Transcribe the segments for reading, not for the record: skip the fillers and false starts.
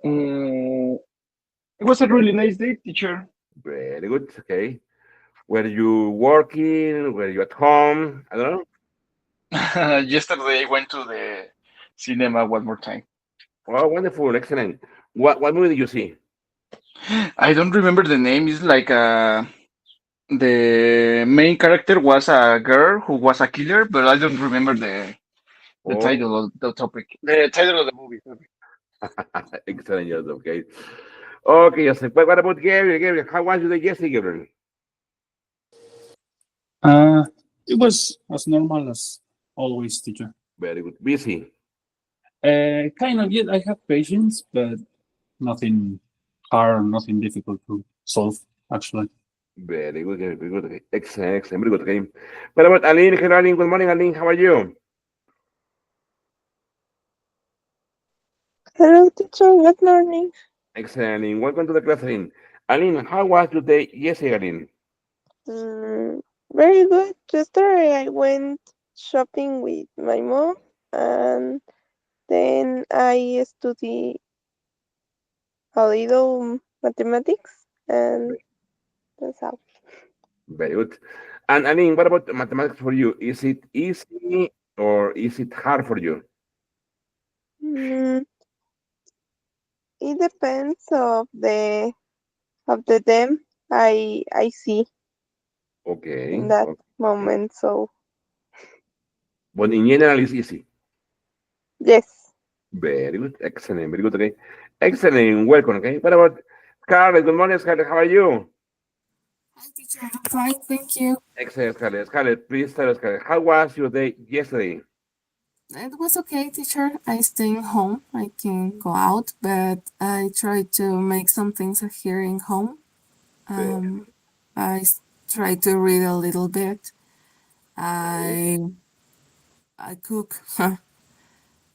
Mm, it was a really nice day, teacher. Very good. Okay. Were you working? Were you at home? I don't know. Yesterday I went to the cinema one more time. Oh, wonderful. Excellent. What movie did you see? I don't remember the name. It's like the main character was a girl who was a killer, but I don't remember the Oh, title of the topic. The title of the movie. Sorry. excellent. Yes. Okay. Okay. Yes. What about Gabriel? Gabriel, how was your day yesterday, Gabriel? Uh, it was as normal as always, teacher. Very good. Busy. Kind of, yet I have patience, but nothing hard, nothing difficult to solve, actually. Very good. Very good. Okay. Excellent. Excellent. Very good. Okay. What about Aline? Hello, Aline. Good morning, Aline. How are you? Hello, teacher. Good morning. Excellent, Aline. Welcome to the class, Aline. Aline, how was your day yesterday, Aline? Mm, Very good. Yesterday I went shopping with my mom, and then I studied a little mathematics, and that's all. Very good. And Aline, what about mathematics for you? Is it easy or is it hard for you? Mm, it depends of the them I see in Okay. that moment. So But in general, it's easy. yes. Very good. Excellent. Very good. Okay. Excellent. Welcome. Okay. What about Scarlett? Good morning, Scarlett. How are you? Hi, teacher. I'm fine, thank you. Excellent, Scarlett. Scarlett, please tell us, Scarlett, how was your day yesterday? It was okay, teacher. I stay home. I can go out, but I try to make some things here in home. Very, Um, try to read a little bit. I I cook,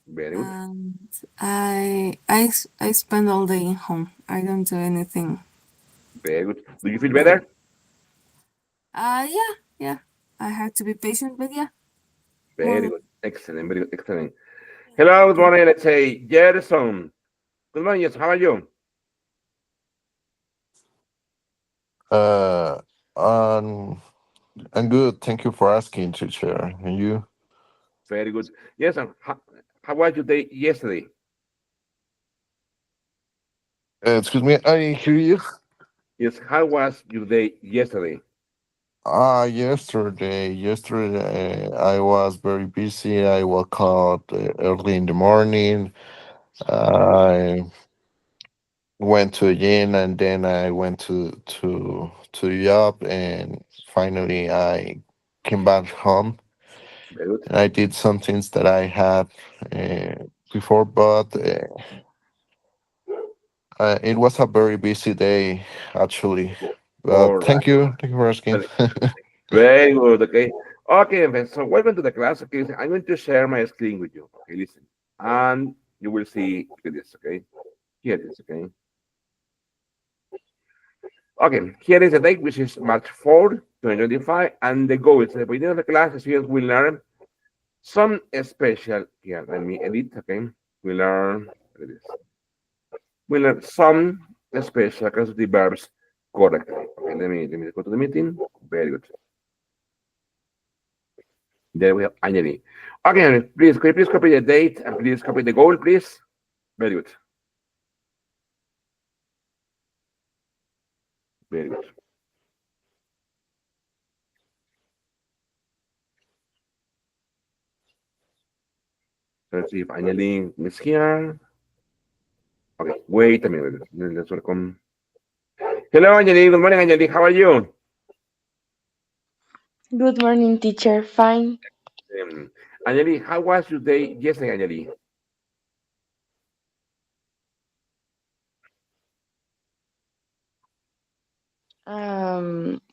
very good. and I spend all day in home. I don't do anything. Very good. Do you feel But better? yeah, yeah. I have to be patient, but yeah, Very more. good. Excellent. Very good. Excellent. Hello. Good morning. Let's say Gerson. Good morning. Yes. How are you? Uh, um, I'm good. Thank you for asking, teacher. And you? Very good. Yes. And how was your day yesterday? Excuse me, I didn't hear you. Yes. How was your day yesterday? Yesterday, I was very busy. I woke up early in the morning. I went to the gym, and then I went to the job, and finally I came back home. Very good. And I did some things that I had before, but it was a very busy day, actually. All But right. thank you for asking. Very, very good. Okay. Okay. Then, so welcome to the class. Okay. So I'm going to share my screen with you. Okay. Listen. And you will see this. Okay. Here it is. Okay. Okay. Here is the date, which is March 4th, 2025. And the goal is at the beginning of the class, the students will learn some special. Here, let me edit. Okay. We learn. What it is. We learn some special causative verbs correctly. Okay. Let me go to the meeting. Very good. There we have Anjali. Okay, Anjali, please, could you please copy the date and please copy the goal, please? Very good. Very good. Let's see if Anjali is here. Okay, wait a minute. Let's welcome. Hello, Anjali. Good morning, Anjali. How are you? Good morning, teacher. Fine. Anjali, how was your day yesterday, Anjali?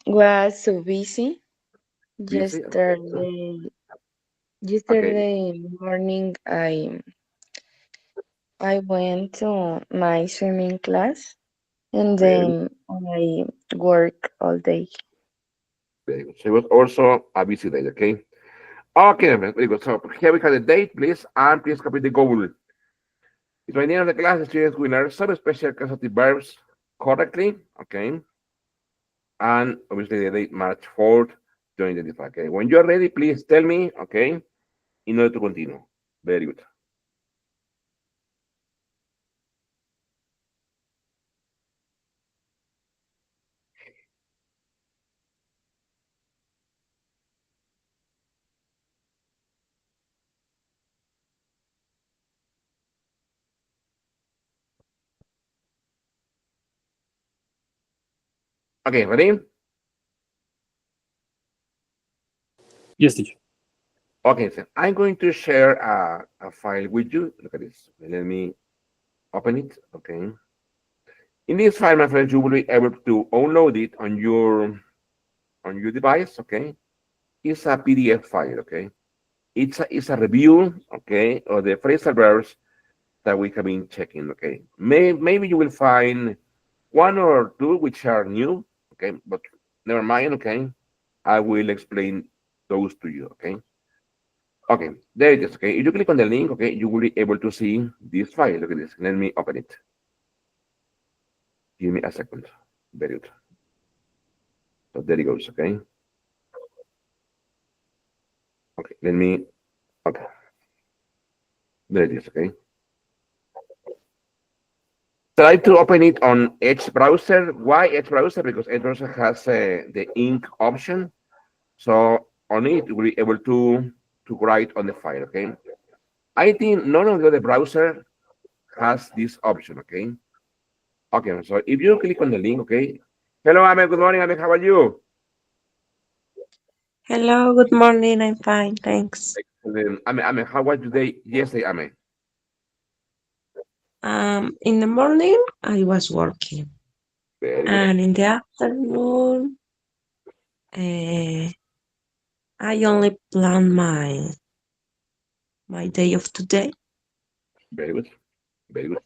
Was so busy Busy? Okay. yesterday. Okay. Yesterday morning, I went to my swimming class, and Very good. then I work all day. Very good. So it was also a busy day, okay? Okay, very good. So here we have the date, please, and please copy the goal. By the end of the class, the students will learn some special causative verbs correctly, okay? And obviously the date March 4th, 2025, okay? When you're ready, please tell me, okay? In order to continue. Very good. Okay, ready? Yes, teacher. Okay, so I'm going to share a file with you. Look at this. Let me open it, okay? In this file, my friends, you will be able to download it on your device, okay? It's a PDF file, okay? It's a review, okay, of the phrasal verbs that we have been checking, okay? Maybe you will find one or two which are new, okay, but never mind, okay? I will explain those to you, okay? Okay, there it is, okay? If you click on the link, okay, you will be able to see this file. Look at this. Let me open it. Give me a second. Very good. So there it goes, okay? Okay, let me, okay. There it is, okay? Try to open it on Edge browser. Why Edge browser? Because Edge browser has the ink option. So on it, you will be able to write on the file, okay? I think none of the other browser has this option, okay? Okay, so if you click on the link, okay? Hello, Ame. Good morning, Ame. How are you? Hello, good morning. I'm fine, thanks. Ame, how was your day yesterday, Ame? In the morning, I was working, Very good. and in the afternoon, uh, I only plan my day of today. Very good. Very good.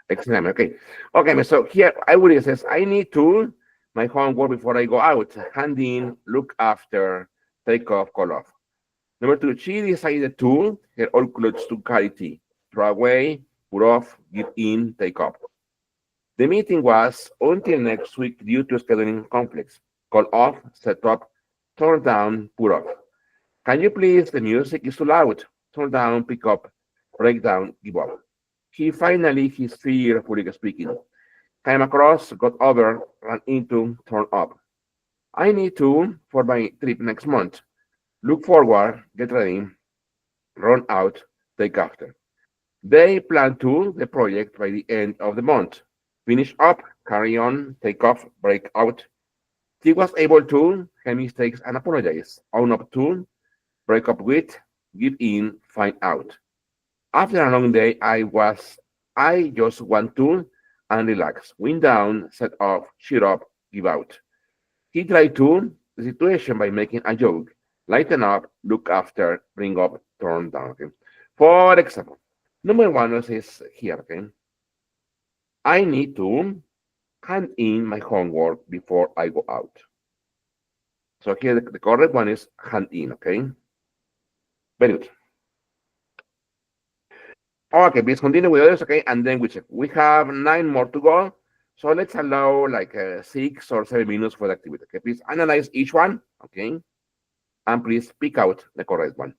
Excellent. Okay. Okay, so here I would says I need to my homework before I go out. Hand in, look after, take off, call off. Number two, she decided to her all clothes to carry tea. Throw away, put off, give in, take up. The meeting was until next week due to scheduling conflicts. Call off, set up, turn down, put off. Can you please? The music is too loud. Turn down, pick up, break down, give up. He finally, his fear, public speaking, came across, got over, ran into, turned up. I need to for my trip next month. Look forward, get ready, run out, take after. They plan to the project by the end of the month. Finish up, carry on, take off, break out. He was able to have mistakes and apologize. Own up to, break up with, give in, find out. After a long day, I just want to and relax. Wind down, set off, shut up, give out. He tried to the situation by making a joke, lighten up, look after, bring up, turn down. Okay? For example, number one is here. Okay, I need to hand in my homework before I go out. So here the correct one is hand in. Okay, very good. Okay, please continue with others. Okay, and then we check. We have 9 more to go. So let's allow like 6 or 7 minutes for the activity. Okay, please analyze each one. Okay, and please pick out the correct one.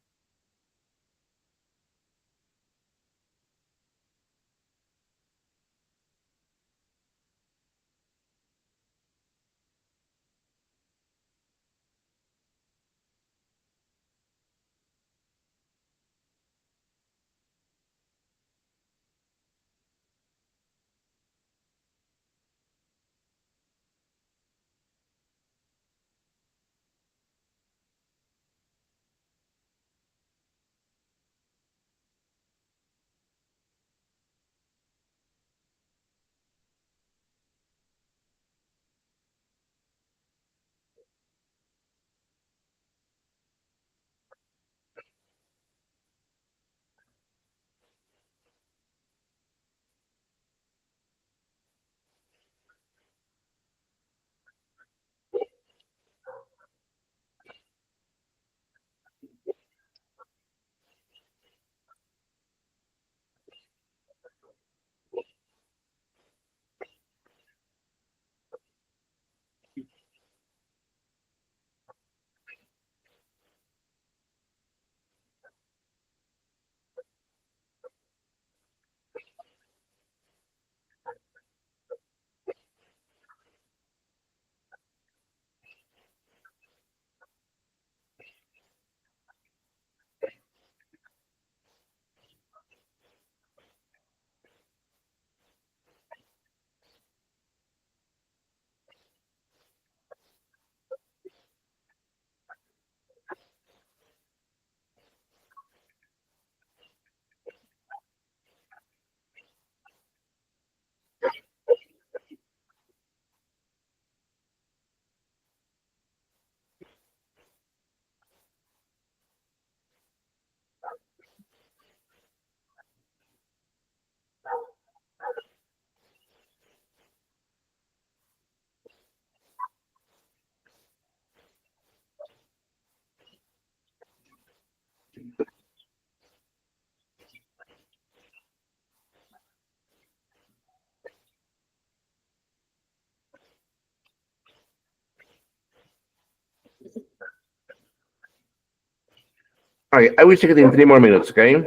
All right, I will check it in 3 more minutes, okay?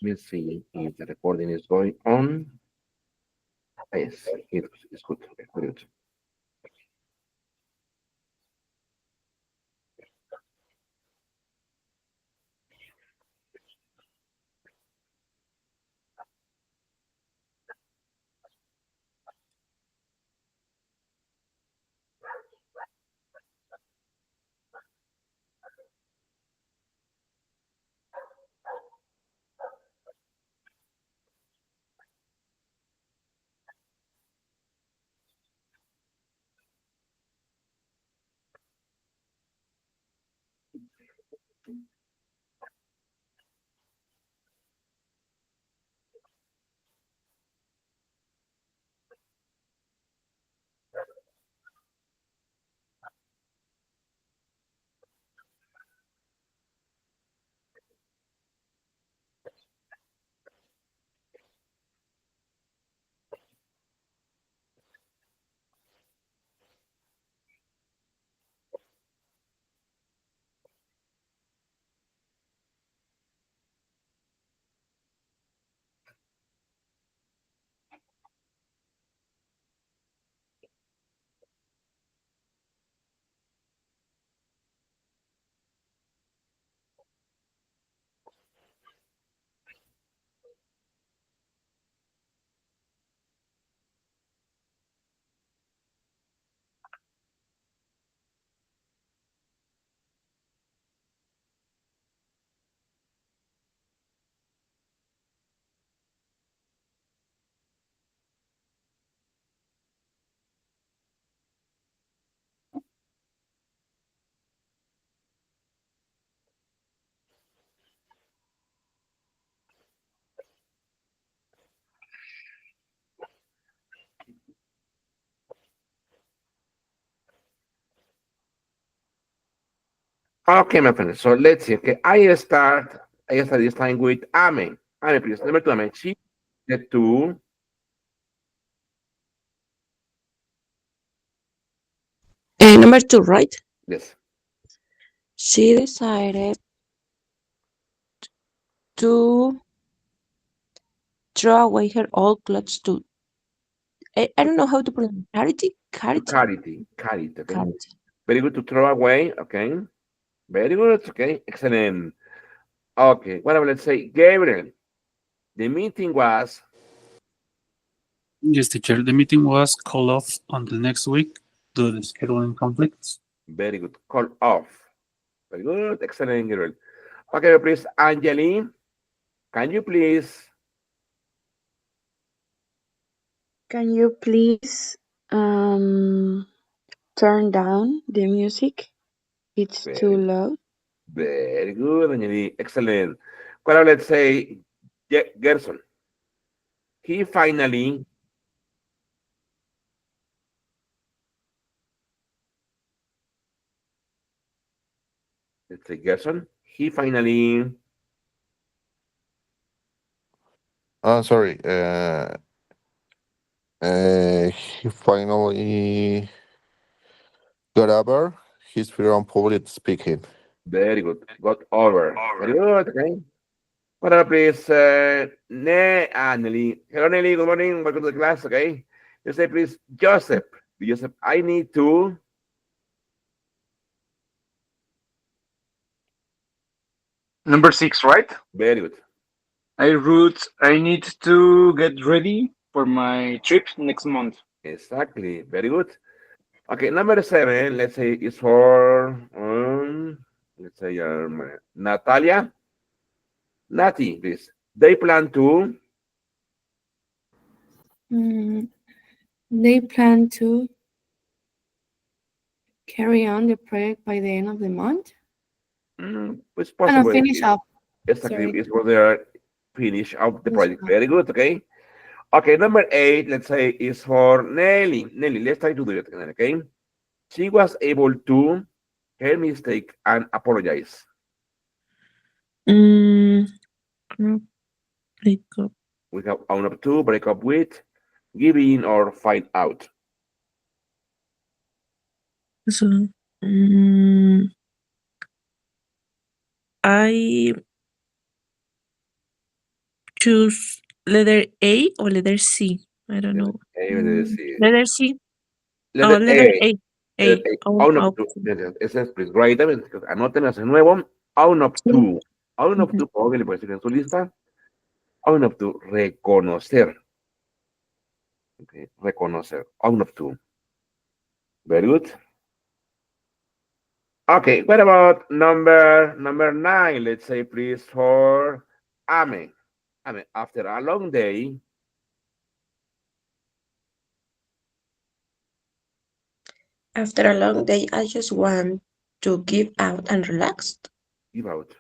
Let's see if the recording is going on. Yes, it's good. Okay, very good. Okay, my friends. So let's see. Okay, I start this time with Ame. Ame, please. Number 2, Ame. She the two. Number two, right? Yes. She decided to throw away her old clothes to, I don't know how to pronounce, charity? To Charity? Carity. Carity. Okay. Charity. Very good to throw away. Okay. Very good. Okay. Excellent. Okay. Well, let's say Gabriel. The meeting was Yes, teacher. The meeting was called off on the next week due to scheduling conflicts. very good. Call off. Very good. Excellent, Gabriel. Okay, please, Angeline. Can you please? Can you please turn down the music? It's too Very, loud. very good, Angeline. Excellent. Well, let's say Gerson. He finally, let's say Gerson. He finally. Sorry. He finally got over his fear on public speaking. Very good. Got over. Very good. Okay. Well, please, Nelly. Hello, Nelly. Good morning. Welcome to the class. Okay. You say, please, Joseph. Joseph, I need to. Number 6, right? Very good. I need to get ready for my trip next month. Exactly. Very good. Okay, number 7, let's say is for let's say Natalia. Nati, please. They plan to They plan to carry on the project by the end of the month. it's Oh, no, possible. finish up. Exactly, Sorry. it's for their finish of the Finish project. up. Very good. Okay. Okay, number 8, let's say is for Nelly. Nelly, let's try to do it again. Okay. She was able to her mistake and apologize. Mm, break up. We have own up to, break up with, give in, or find out. So, mm, I choose letter A or letter C. I don't Letter know. A, letter C. Letter C. Oh, Letter letter A. A. Letter A. A. Oh, Own up oh. to. Ese es, please, write them. Anoten ese nuevo. Own up Sí. to. Own up Ujú. to. ¿Cómo que le puede decir en su lista? Own up to. Reconocer. Okay. Reconocer. Own up to. Very good. Okay, what about number 9? Let's say, please, for Ame. Ame, after a long day, After a long day, I just want to give out and relax. give out.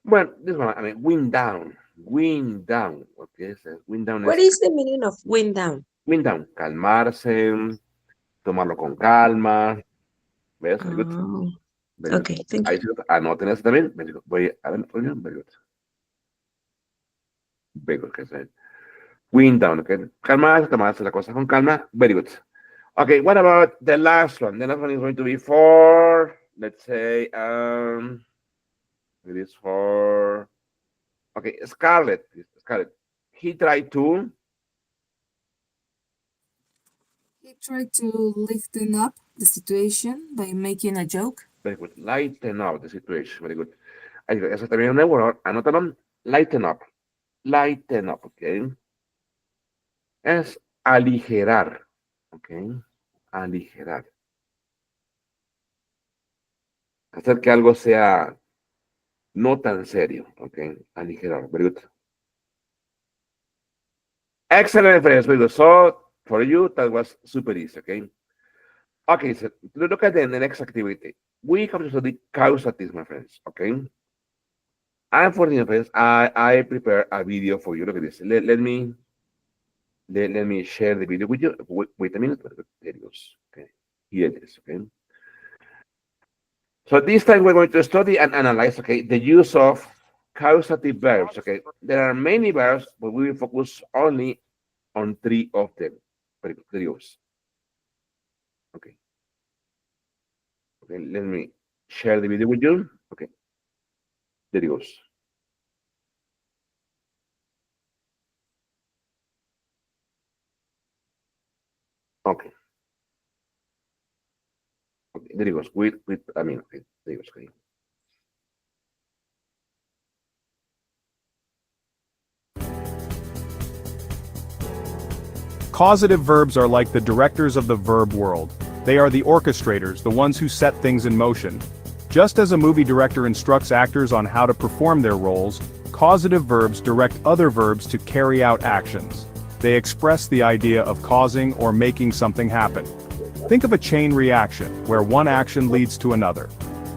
Well, this one, I mean, wind down. Wind down. Okay, so wind down What es is the meaning of wind down? wind down. Calmarse, tomarlo con calma. ¿Ves? Very good. Oh, Very good. okay, thank Ahí you. sí, anoten eso también. Very good. Voy a ver, very good. Very good, que se wind down, okay. Calmarse, tomarse la cosa con calma. Very good. Okay, what about the last one? The last one is going to be for, let's say, it is for, okay, Scarlett. Scarlett. He tried to, He tried to lighten up the situation by making a joke. very good, lighten up the situation. Very good. Ahí, eso también es nuevo. Anótalo. Lighten up. Lighten up, okay. Es aligerar, okay. Aligerar. Hacer que algo sea no tan serio, okay. Aligerar. Very good. Excellent, friends. Very good. So, for you, that was super easy, okay? Okay, so look at the next activity. We have to study causative, my friends, okay? And for the friends, I prepare a video for you. Look at this. Let me share the video with you. Wait a minute. There it goes. Okay, here it is. Okay. So this time we're going to study and analyze, okay, the use of causative verbs. Okay, there are many verbs, but we will focus only on 3 of them. Very good. There it goes. Okay. Okay, let me share the video with you. Okay, there it goes. Okay. Okay, there it goes. Okay, there it goes. Okay. Causative verbs are like the directors of the verb world. They are the orchestrators, the ones who set things in motion. Just as a movie director instructs actors on how to perform their roles, causative verbs direct other verbs to carry out actions. They express the idea of causing or making something happen. Think of a chain reaction, where one action leads to another.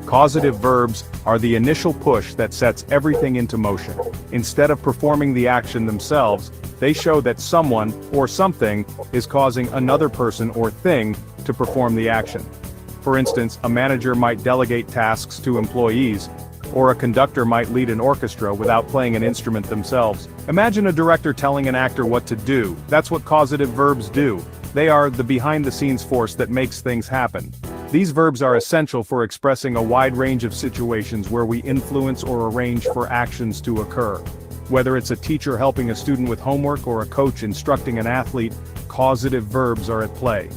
Causative verbs are the initial push that sets everything into motion. Instead of performing the action themselves, they show that someone, or something, is causing another person or thing to perform the action. For instance, a manager might delegate tasks to employees, or a conductor might lead an orchestra without playing an instrument themselves. Imagine a director telling an actor what to do. That's what causative verbs do. They are the behind-the-scenes force that makes things happen. These verbs are essential for expressing a wide range of situations where we influence or arrange for actions to occur. Whether it's a teacher helping a student with homework or a coach instructing an athlete, causative verbs are at play.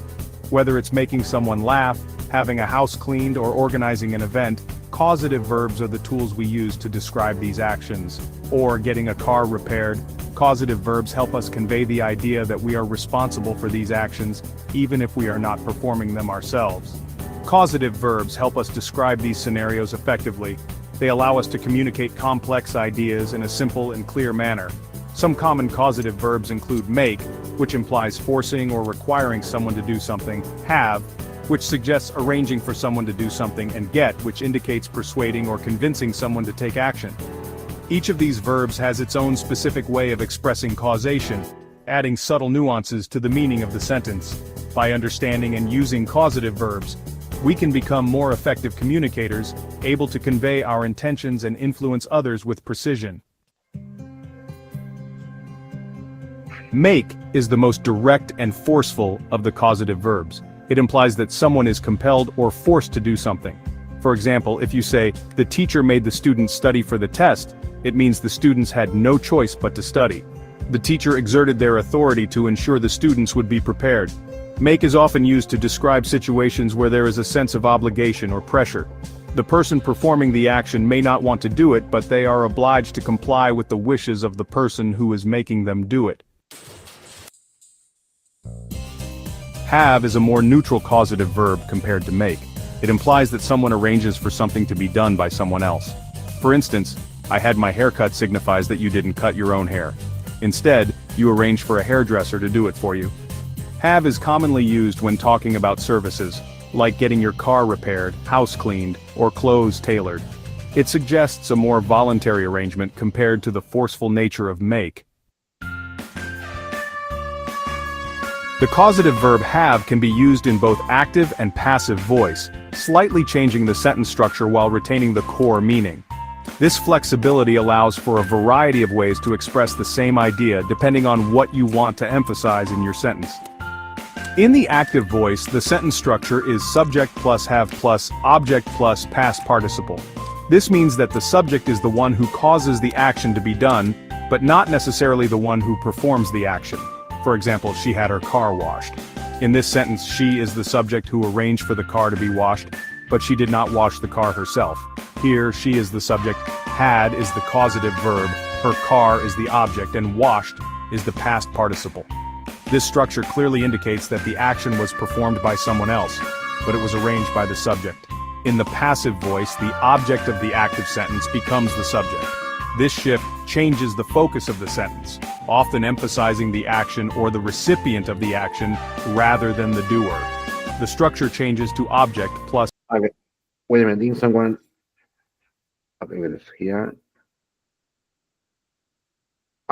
Whether it's making someone laugh, having a house cleaned, or organizing an event, causative verbs are the tools we use to describe these actions. Or getting a car repaired, causative verbs help us convey the idea that we are responsible for these actions, even if we are not performing them ourselves. Causative verbs help us describe these scenarios effectively. They allow us to communicate complex ideas in a simple and clear manner. Some common causative verbs include make, which implies forcing or requiring someone to do something, have, which suggests arranging for someone to do something, and get, which indicates persuading or convincing someone to take action. Each of these verbs has its own specific way of expressing causation, adding subtle nuances to the meaning of the sentence. By understanding and using causative verbs, we can become more effective communicators, able to convey our intentions and influence others with precision. Make is the most direct and forceful of the causative verbs. It implies that someone is compelled or forced to do something. For example, if you say, the teacher made the students study for the test, it means the students had no choice but to study. The teacher exerted their authority to ensure the students would be prepared. Make is often used to describe situations where there is a sense of obligation or pressure. The person performing the action may not want to do it, but they are obliged to comply with the wishes of the person who is making them do it. Have is a more neutral causative verb compared to make. It implies that someone arranges for something to be done by someone else. For instance, I had my hair cut signifies that you didn't cut your own hair. Instead, you arranged for a hairdresser to do it for you. Have is commonly used when talking about services, like getting your car repaired, house cleaned, or clothes tailored. It suggests a more voluntary arrangement compared to the forceful nature of make. The causative verb have can be used in both active and passive voice, slightly changing the sentence structure while retaining the core meaning. This flexibility allows for a variety of ways to express the same idea depending on what you want to emphasize in your sentence. In the active voice, the sentence structure is subject plus have plus object plus past participle. This means that the subject is the one who causes the action to be done, but not necessarily the one who performs the action. For example, she had her car washed. In this sentence, she is the subject who arranged for the car to be washed, but she did not wash the car herself. Here, she is the subject, had is the causative verb, her car is the object, and washed is the past participle. This structure clearly indicates that the action was performed by someone else, but it was arranged by the subject. In the passive voice, the object of the active sentence becomes the subject. This shift changes the focus of the sentence, often emphasizing the action or the recipient of the action rather than the doer. The structure changes to object plus. Okay. Wait a minute, I think someone. Okay, let's here.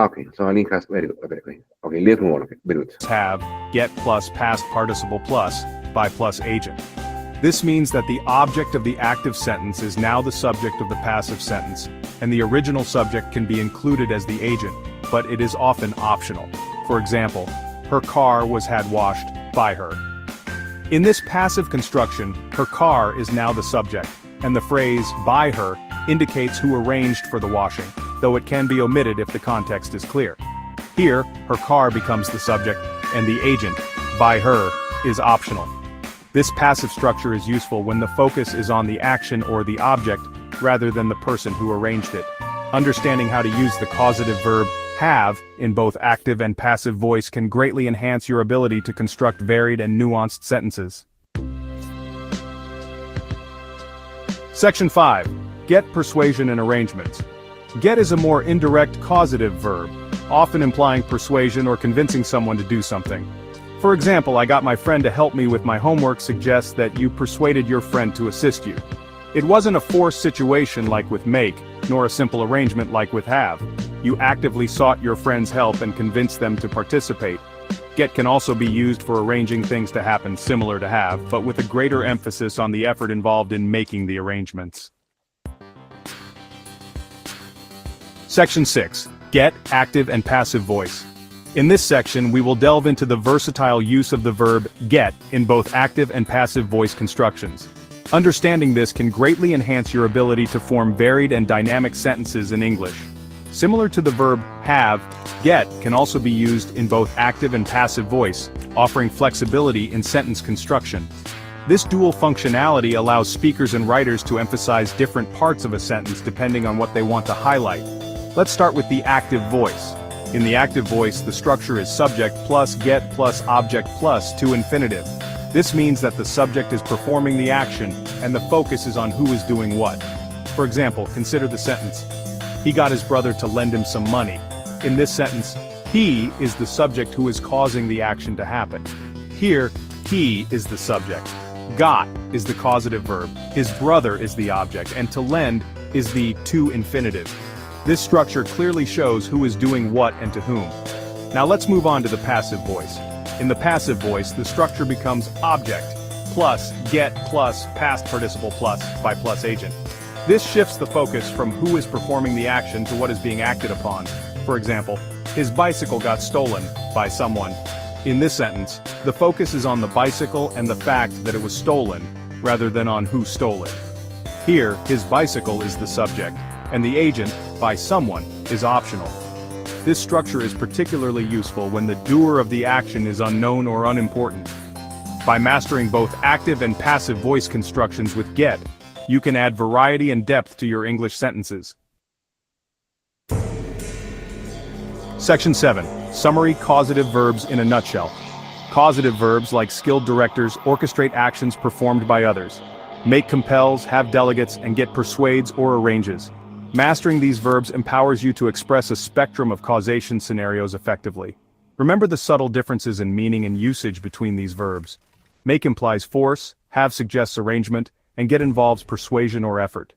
Okay, so Aline has very good. Okay. Okay, let's move on. Okay, very good. Have, get plus past participle plus, by plus agent. This means that the object of the active sentence is now the subject of the passive sentence, and the original subject can be included as the agent, but it is often optional. For example, her car was had washed by her. In this passive construction, her car is now the subject, and the phrase by her indicates who arranged for the washing, though it can be omitted if the context is clear. Here, her car becomes the subject, and the agent, by her, is optional. This passive structure is useful when the focus is on the action or the object rather than the person who arranged it. Understanding how to use the causative verb have in both active and passive voice can greatly enhance your ability to construct varied and nuanced sentences. Section 5. Get, persuasion, and arrangements. Get is a more indirect causative verb, often implying persuasion or convincing someone to do something. For example, I got my friend to help me with my homework suggests that you persuaded your friend to assist you. It wasn't a forced situation like with make, nor a simple arrangement like with have. You actively sought your friend's help and convinced them to participate. Get can also be used for arranging things to happen similar to have, but with a greater emphasis on the effort involved in making the arrangements. Section 6. Get, active and passive voice. In this section, we will delve into the versatile use of the verb get in both active and passive voice constructions. Understanding this can greatly enhance your ability to form varied and dynamic sentences in English. Similar to the verb have, get can also be used in both active and passive voice, offering flexibility in sentence construction. This dual functionality allows speakers and writers to emphasize different parts of a sentence depending on what they want to highlight. Let's start with the active voice. In the active voice, the structure is subject plus get plus object plus to infinitive. This means that the subject is performing the action, and the focus is on who is doing what. For example, consider the sentence, he got his brother to lend him some money. In this sentence, he is the subject who is causing the action to happen. Here, he is the subject. Got is the causative verb, his brother is the object, and to lend is the to infinitive. This structure clearly shows who is doing what and to whom. Now let's move on to the passive voice. In the passive voice, the structure becomes object, plus get plus past participle plus by plus agent. This shifts the focus from who is performing the action to what is being acted upon. For example, his bicycle got stolen by someone. In this sentence, the focus is on the bicycle and the fact that it was stolen, rather than on who stole it. Here, his bicycle is the subject, and the agent, by someone, is optional. This structure is particularly useful when the doer of the action is unknown or unimportant. By mastering both active and passive voice constructions with get, you can add variety and depth to your English sentences. Section 7. Summary causative verbs in a nutshell. Causative verbs, like skilled directors, orchestrate actions performed by others. Make compels, have delegates, and get persuades or arranges. Mastering these verbs empowers you to express a spectrum of causation scenarios effectively. Remember the subtle differences in meaning and usage between these verbs. Make implies force, have suggests arrangement, and get involves persuasion or effort.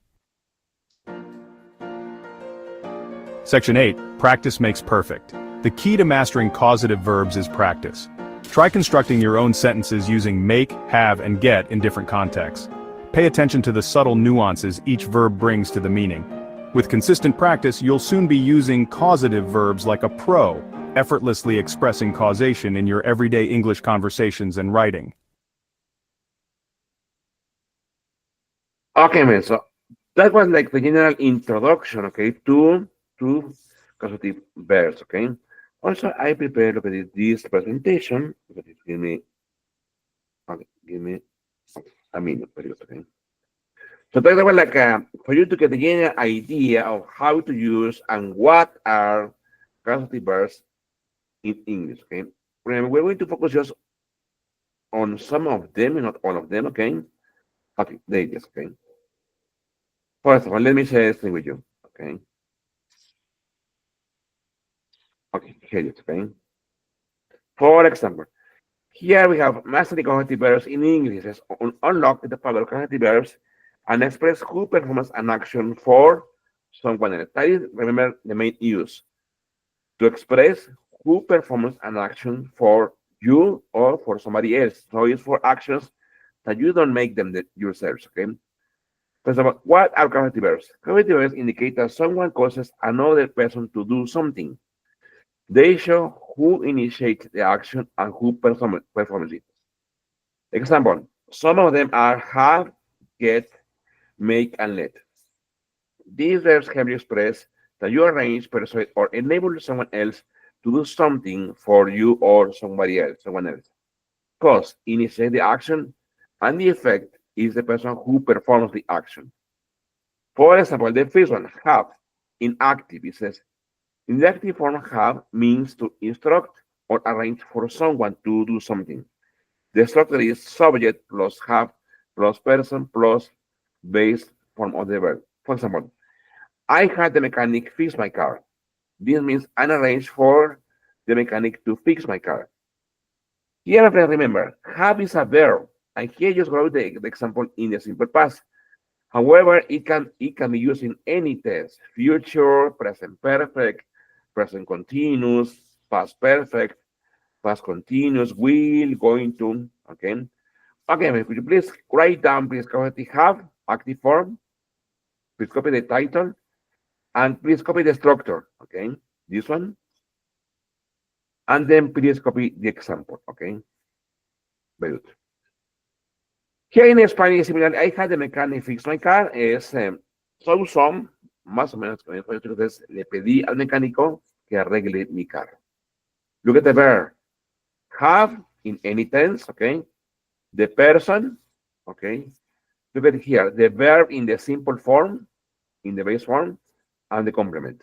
Section 8. Practice makes perfect. The key to mastering causative verbs is practice. Try constructing your own sentences using make, have, and get in different contexts. Pay attention to the subtle nuances each verb brings to the meaning. With consistent practice, you'll soon be using causative verbs like a pro, effortlessly expressing causation in your everyday English conversations and writing. Okay, man. So that was like the general introduction, okay, to causative verbs, okay. Also, I prepared look at this presentation. Look at this, give me a minute, please, okay. So that was like for you to get the general idea of how to use and what are causative verbs in English, okay. Remember, we're going to focus just on some of them, not all of them, okay. Okay, there it is, okay. First of all, let me share this thing with you, okay. Okay, here it is, okay. For example, here we have mastering cognitive verbs in English. It says, unlock the power of cognitive verbs and express who performs an action for someone else. That is, remember, the main use. To express who performs an action for you or for somebody else. So it's for actions that you don't make them yourselves, okay? First of all, what are cognitive verbs? Cognitive verbs indicate that someone causes another person to do something. They show who initiates the action and who performs it. Example, some of them are have, get, make, and let. These verbs can be expressed that you arrange, persuade, or enable someone else to do something for you or someone else. Cause initiate the action, and the effect is the person who performs the action. For example, the first one, have, in active, it says, in the active form, have means to instruct or arrange for someone to do something. The structure is subject plus have plus person plus base form of the verb. For example, I had the mechanic fix my car. This means I arranged for the mechanic to fix my car. Here, remember, have is a verb, and here just wrote the example in the simple past. However, it can be used in any tense: future, present perfect, present continuous, past perfect, past continuous, will, going to, okay? Okay, could you please write down, please copy have, active form, please copy the title, and please copy the structure, okay? This one. And then please copy the example, okay? Very good. Here in Spanish, similarly, I had the mechanic fix my car, es some, más o menos, entonces le pedí al mecánico que arregle mi carro. Look at the verb. Have in any tense, okay? The person, okay? Look at here, the verb in the simple form, in the base form, and the complement.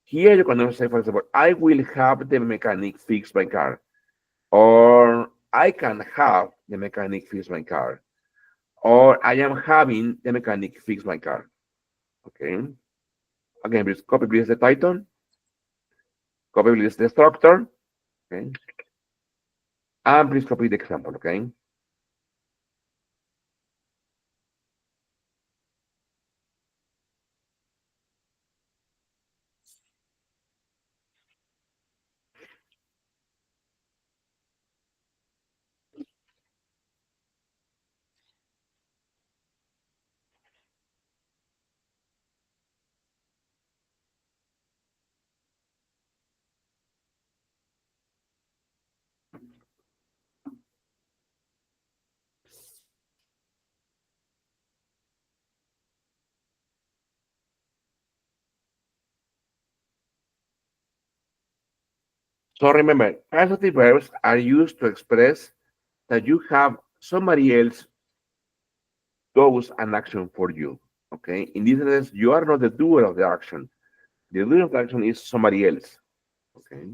Here you can say, for example, I will have the mechanic fix my car. Or I can have the mechanic fix my car. Or I am having the mechanic fix my car. Okay. Again, please copy please the title. Copy please the structure. Okay. And please copy the example, okay? So remember, causative verbs are used to express that you have somebody else does an action for you. Okay. In this sense, you are not the doer of the action. The doer of the action is somebody else. Okay.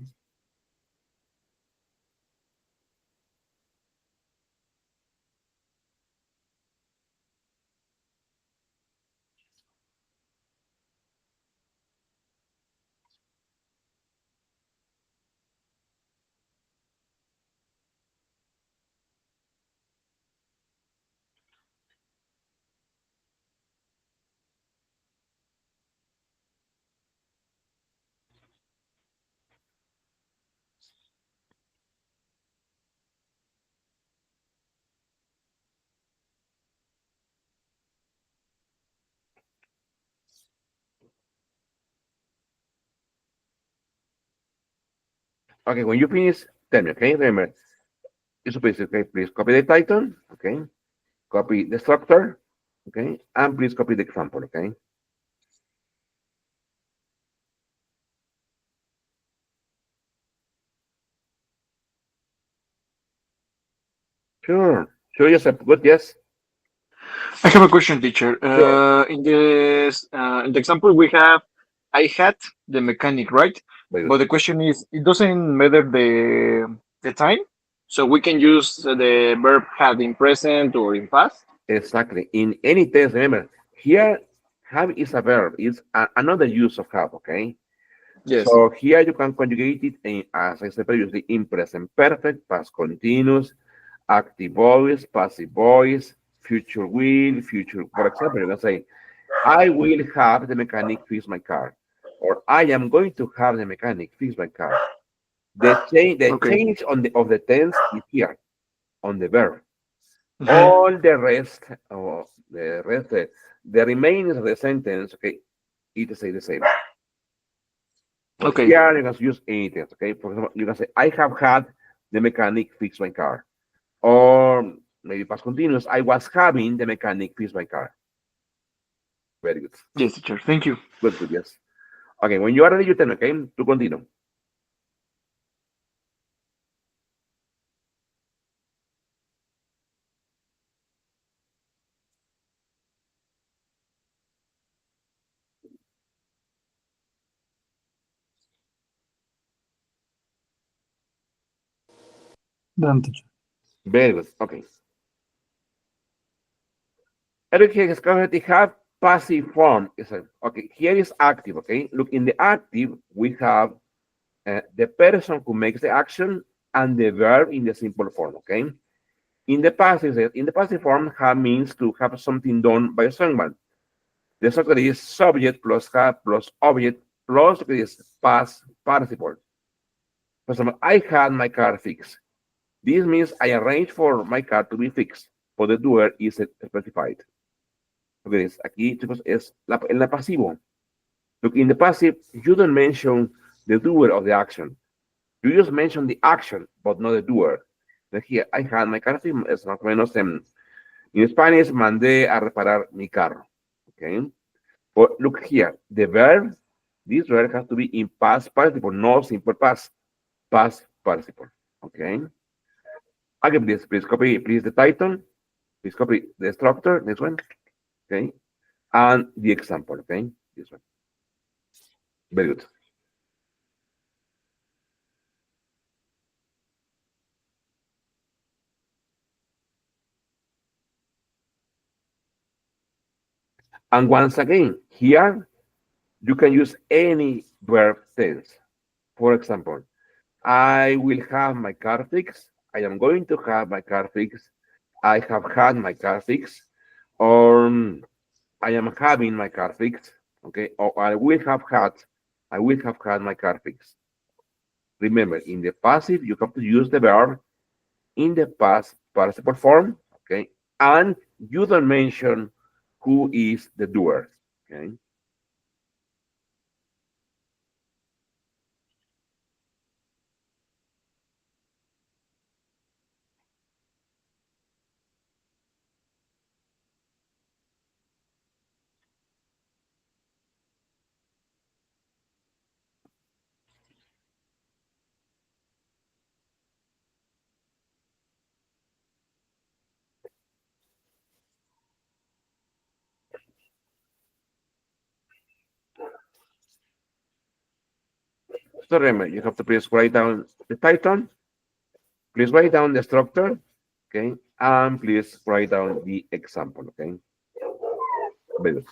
Okay. When you finish, tell me. Okay. Remember, it's please, okay, please copy the title. Okay. Copy the structure. Okay. And please copy the example. Okay. Sure. Sure, Joseph. Good. Yes. I have a question, teacher. Sure. In the example we have, I had the mechanic, right? Very good. But the question is, it doesn't matter the time, so we can use the verb have in present or in past. Exactly. In any tense, remember, here, have is a verb. It's another use of have, okay? Yes. So here you can conjugate it, in, as I said previously, in present perfect, past continuous, active voice, passive voice, future will, future. For example, you can say, I will have the mechanic fix my car, or I am going to have the mechanic fix my car. The Okay. change on the of the tense is here on the verb. Mhm. All the rest, the remains of the sentence, okay, it say the same. But Okay. here you can use any tense, okay? For example, you can say, I have had the mechanic fix my car. Or maybe past continuous, I was having the mechanic fix my car. Very good. Yes, teacher. Thank you. Good, good, yes. Okay, when you are ready, you tell me, okay, to continue. Done, teacher. Very good. Okay. Education is currently have passive form. Okay, here is active, okay? Look, in the active, we have the person who makes the action and the verb in the simple form, okay? In the passive form, have means to have something done by someone. The structure is subject plus have plus object plus this past participle. For example, I had my car fixed. This means I arranged for my car to be fixed, but the doer is specified. Okay, aquí, chicos, es en la pasivo. Look, in the passive, you don't mention the doer of the action. You just mention the action, but not the doer. Then here, I had my car fixed, es más o menos in Spanish, mandé a reparar mi carro. Okay. But look here, the verb, this verb has to be in past participle, no simple past, past participle. Okay. Again, please copy, please the title, please copy the structure, this one. Okay. And the example. Okay. This one. Very good. And once again, here you can use any verb tense. For example, I will have my car fixed. I am going to have my car fixed. I have had my car fixed. Or I am having my car fixed. Okay. Or I will have had my car fixed. Remember, in the passive, you have to use the verb in the past participle form. Okay. And you don't mention who is the doer. Okay. So remember, you have to please write down the title, please write down the structure, okay, and please write down the example, okay. Very good.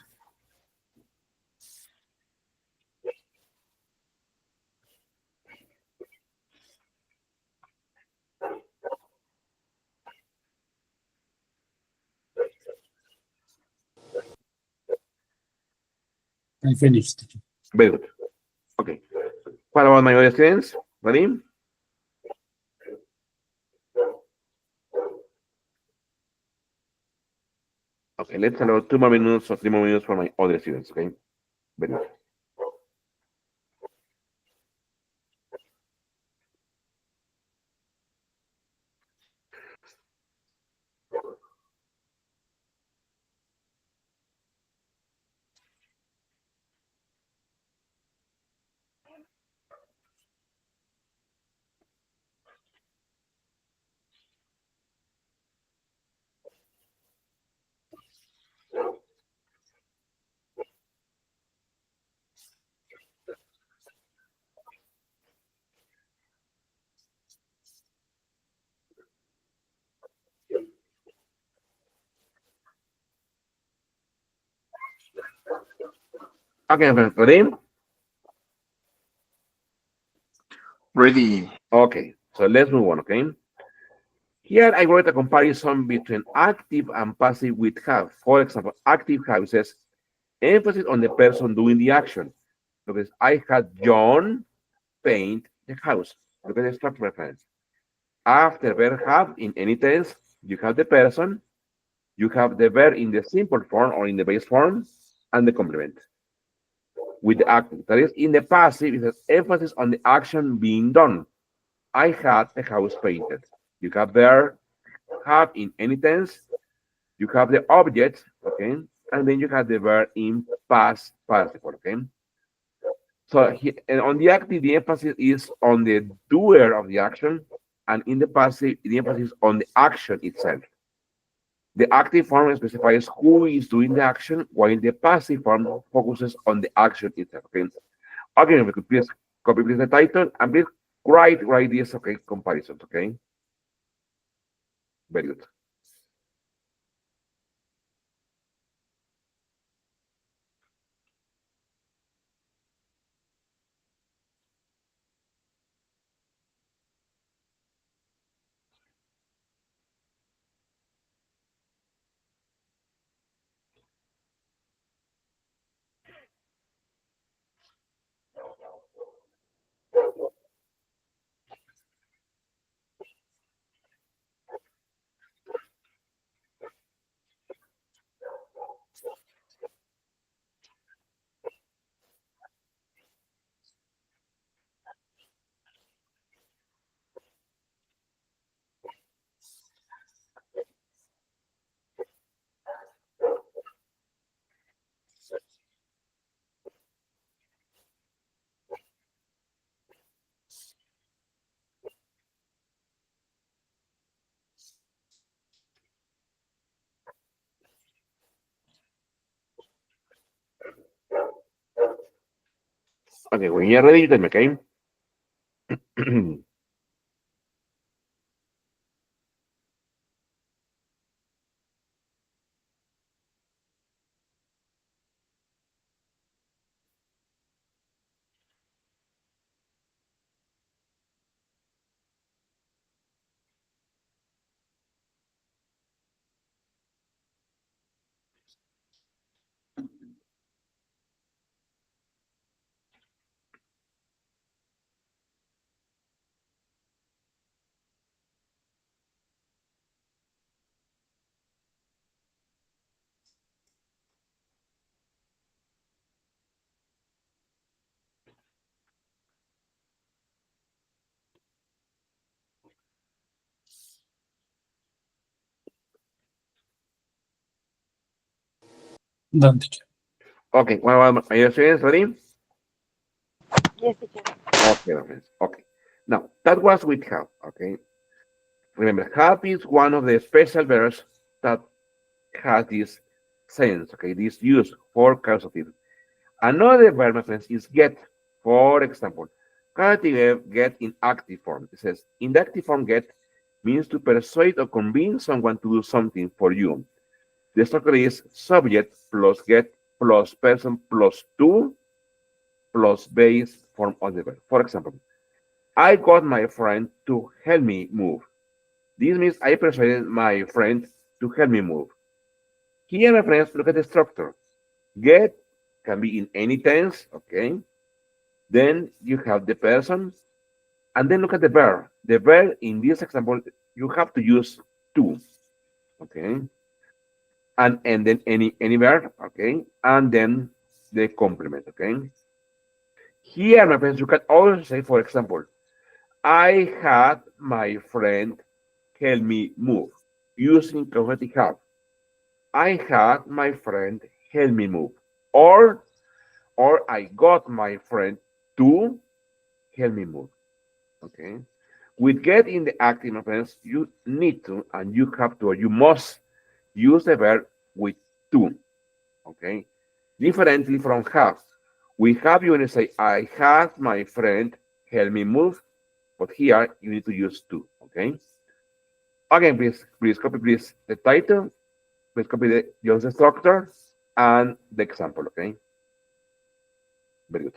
I finished. Very good. Okay. What about my other students? Ready? Okay, let's allow 2 more minutes or 3 more minutes for my other students, okay? Very good. Okay, friends, ready? Ready. Okay, so let's move on, okay? Here I wrote a comparison between active and passive with have. For example, active have says emphasis on the person doing the action. Because I had John paint the house. Look at the structure reference. After verb have in any tense, you have the person, you have the verb in the simple form or in the base form, and the complement with the active. That is, in the passive, it has emphasis on the action being done. I had the house painted. You have there, have in any tense, you have the object, okay, and then you have the verb in past participle, okay. So and on the active, the emphasis is on the doer of the action, and in the passive, the emphasis on the action itself. The active form specifies who is doing the action, while the passive form focuses on the action itself. Okay. Again, we could please copy please the title and please write this okay comparisons. Okay. Very good. Okay, when you're ready, you tell me. Okay. Done, teacher. Okay. Well, are you students ready? Yes, teacher. Okay, my friends. Okay. Now that was with have. Okay. Remember, have is one of the special verbs that has this sense. Okay, this use for causative. Another verb, my friends, is get. For example, Causative get in active form. It says, in the active form, get means to persuade or convince someone to do something for you. The structure is subject plus get plus person plus to plus base form of the verb. For example, I got my friend to help me move. This means I persuaded my friend to help me move. Here, my friends, look at the structure. Get can be in any tense, okay? Then you have the person, and then look at the verb. The verb in this example, you have to use to, okay? And then any verb, okay? And then the complement, okay? Here, my friends, you can also say, for example, I had my friend help me move using causative have. I had my friend help me move. Or I got my friend to help me move. Okay. With get in the active, my friends, you need to and you have to or you must use the verb with to. Okay. Differently from have. We have you when you say I had my friend help me move, but here you need to use to. Okay. Again, please copy please the title, please copy the John's structure and the example. Okay. Very good.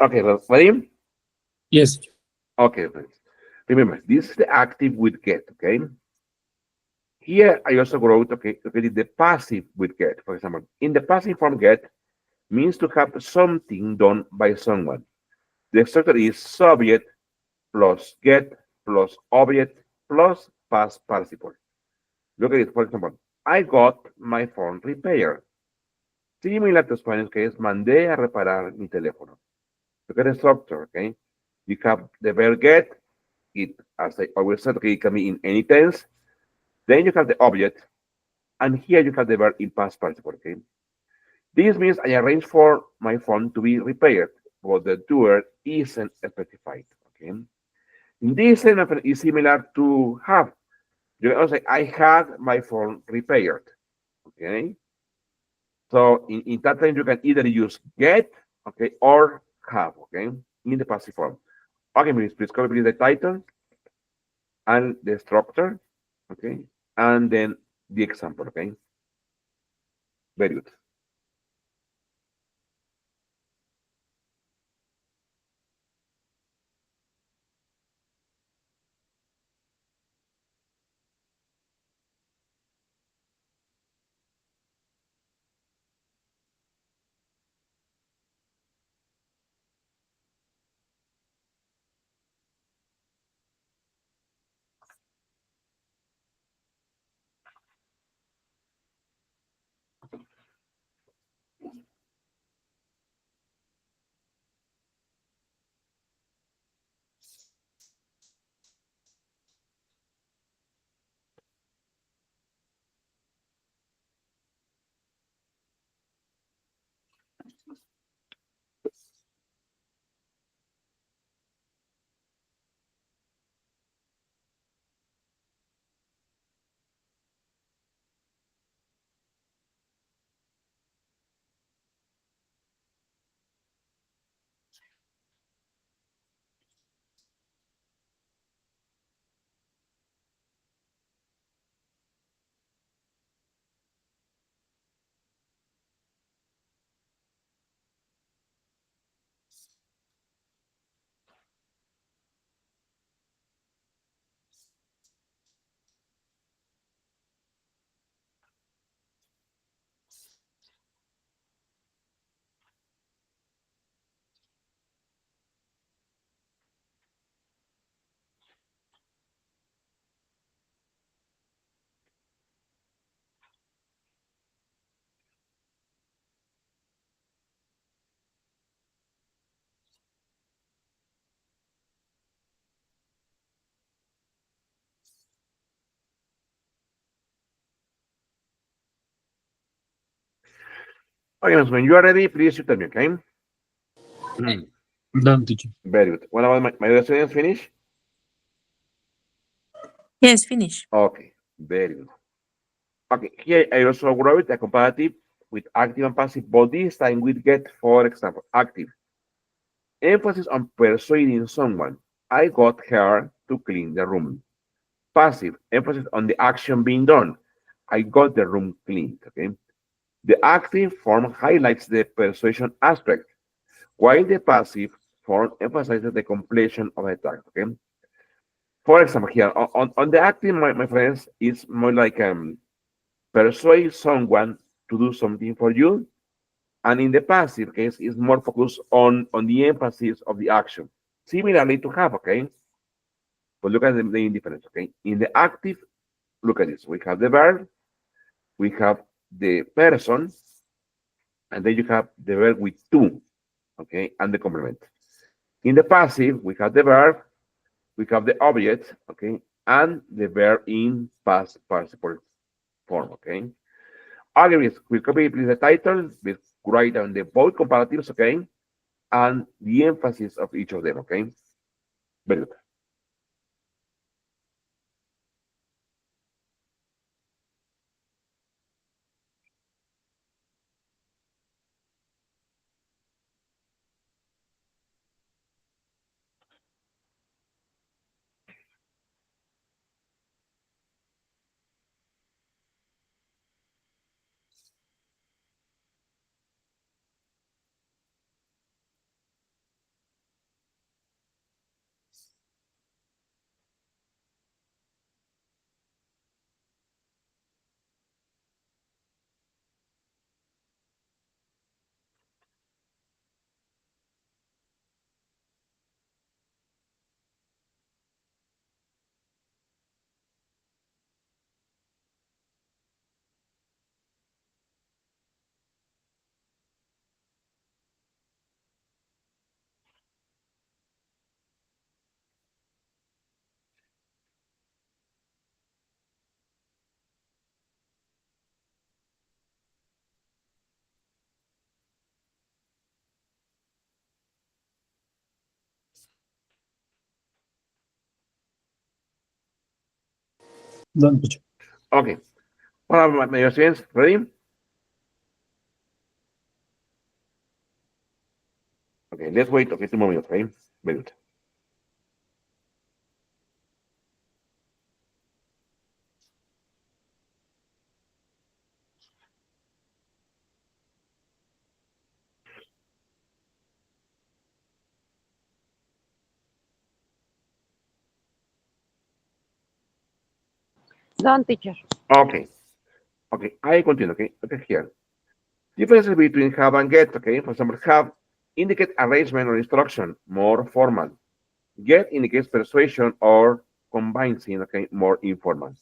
Okay, well, ready? Yes. Okay, friends. Remember, this is the active with get, okay? Here I also wrote, okay, the passive with get. For example, in the passive form get means to have something done by someone. The structure is subject plus get plus object plus past participle. Look at it, for example, I got my phone repaired. Similar to Spanish case, mandé a reparar mi teléfono. Look at the structure, okay? You have the verb get, it, as I always said, okay, it can be in any tense. Then you have the object, and here you have the verb in past participle, okay? This means I arranged for my phone to be repaired, but the doer isn't specified, okay? This statement is similar to have. You can also say, I had my phone repaired. Okay. So in that time, you can either use get, okay, or have, okay, in the passive form. Okay, please copy the title and the structure, okay, and then the example, okay. Very good. Okay, so when you are ready, please you tell me, okay? Done, teacher. Very good. What about my other students finish? Yes, finish. Okay, very good. Okay, here I also wrote a comparative with active and passive, but this time we get, for example, active. Emphasis on persuading someone. I got her to clean the room. Passive, emphasis on the action being done. I got the room cleaned. Okay. The active form highlights the persuasion aspect, while the passive form emphasizes the completion of the task. Okay. For example, here on the active, my friends, it's more like persuade someone to do something for you, and in the passive case, it's more focused on the emphasis of the action. Similarly to have, okay? But look at the difference, okay? In the active, look at this. We have the verb, we have the person, and then you have the verb with to, okay, and the complement. In the passive, we have the verb, we have the object, okay, and the verb in past participle form, okay. Okay, we'll copy please the title, we'll write down the both comparatives, okay, and the emphasis of each of them, okay. Very good. Done, teacher. Okay. What are my students? Ready? Okay, let's wait. Okay, 2 more minutes. Okay, very good. Done, teacher. Okay. Okay, I continue. Okay, okay, here. Differences between have and get. Okay, for example, have indicate arrangement or instruction, more formal. Get indicates persuasion or convincing. Okay, more informal.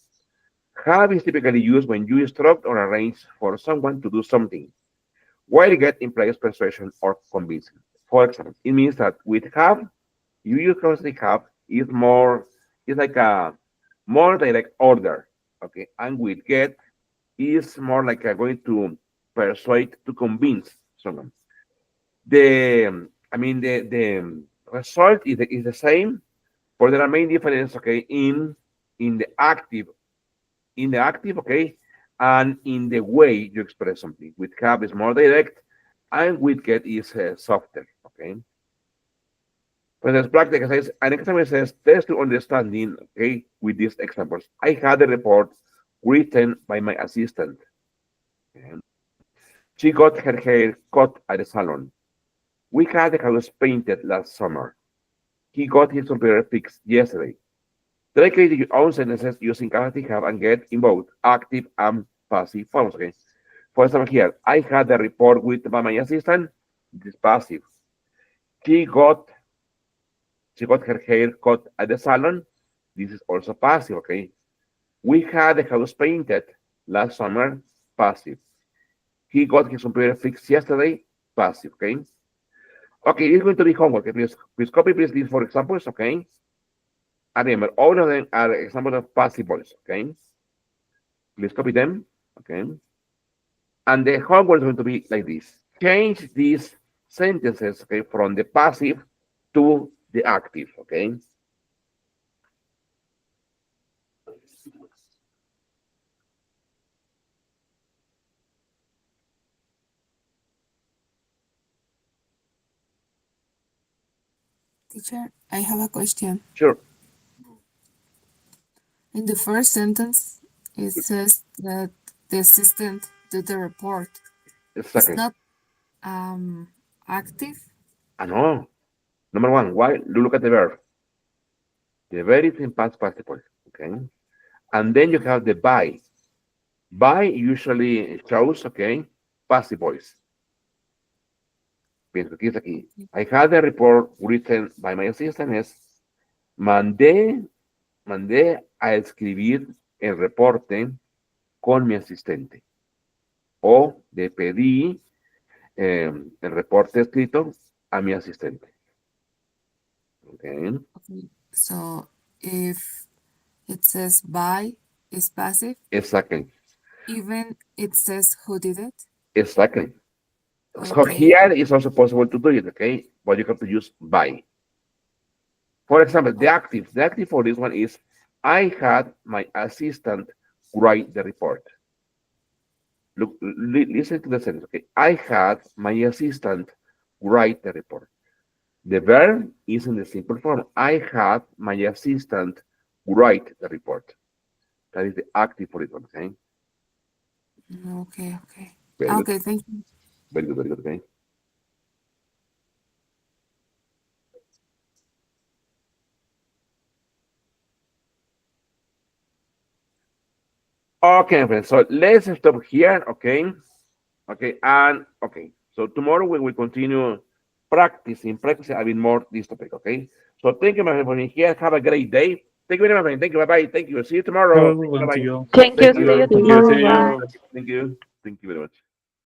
Have is typically used when you instruct or arrange for someone to do something, while get implies persuasion or convincing. For example, it means that with have, you use constantly have is more, it's like a more direct order. Okay, and with get is more like a going to persuade, to convince someone. The result is the same, but there are main differences. Okay, in the active, okay, and in the way you express something. With have is more direct, and with get is softer. Okay. When there's practice says, an example says, test to understanding, okay, with these examples. I had a report written by my assistant. Okay. She got her hair cut at the salon. We had the house painted last summer. He got his computer fixed yesterday. Try creating your own sentences using causative have and get in both active and passive forms. Okay. For example, here, I had a report with by my assistant. This is passive. She got her hair cut at the salon. This is also passive. Okay. We had the house painted last summer. Passive. He got his computer fixed yesterday. Passive. Okay. Okay, it's going to be homework. Okay? Please copy please these for examples. Okay. And remember, all of them are examples of passive voice. Okay. Please copy them. Okay. And the homework is going to be like this. Change these sentences, okay, from the passive to the active. Okay. Teacher, I have a question. Sure. In the first sentence, it says that the assistant did the report. It's Exactly. not active. I know. Number one, why? Look at the verb. The verb is in past participle. Okay. And then you have the by. By usually shows, okay, passive voice. Pienso que es aquí. I had a report written by my assistant. Es mandé a escribir el reporte con mi asistente. O le pedí el reporte escrito a mi asistente. Okay. Okay. So if it says by is passive, Exactly. even it says who did it. Exactly. So Okay. here it's also possible to do it, okay? But you have to use by. For example, the active for this one is I had my assistant write the report. Look, listen to the sentence, okay? I had my assistant write the report. The verb is in the simple form. I had my assistant write the report. That is the active for it one, okay? Okay, okay. Very good. Okay, thank you. Very good, okay? Okay, friends, so let's stop here, okay? Okay, and okay, so tomorrow we will continue practicing a bit more this topic, okay? So thank you, my friend, for being here. Have a great day. Thank you very much, my friend. Thank you. Bye-bye. Thank you. See you tomorrow. Everyone to Bye-bye. you. Thank you. Thank See you you. See you. tomorrow. See Bye. you. Thank you. Thank you very much.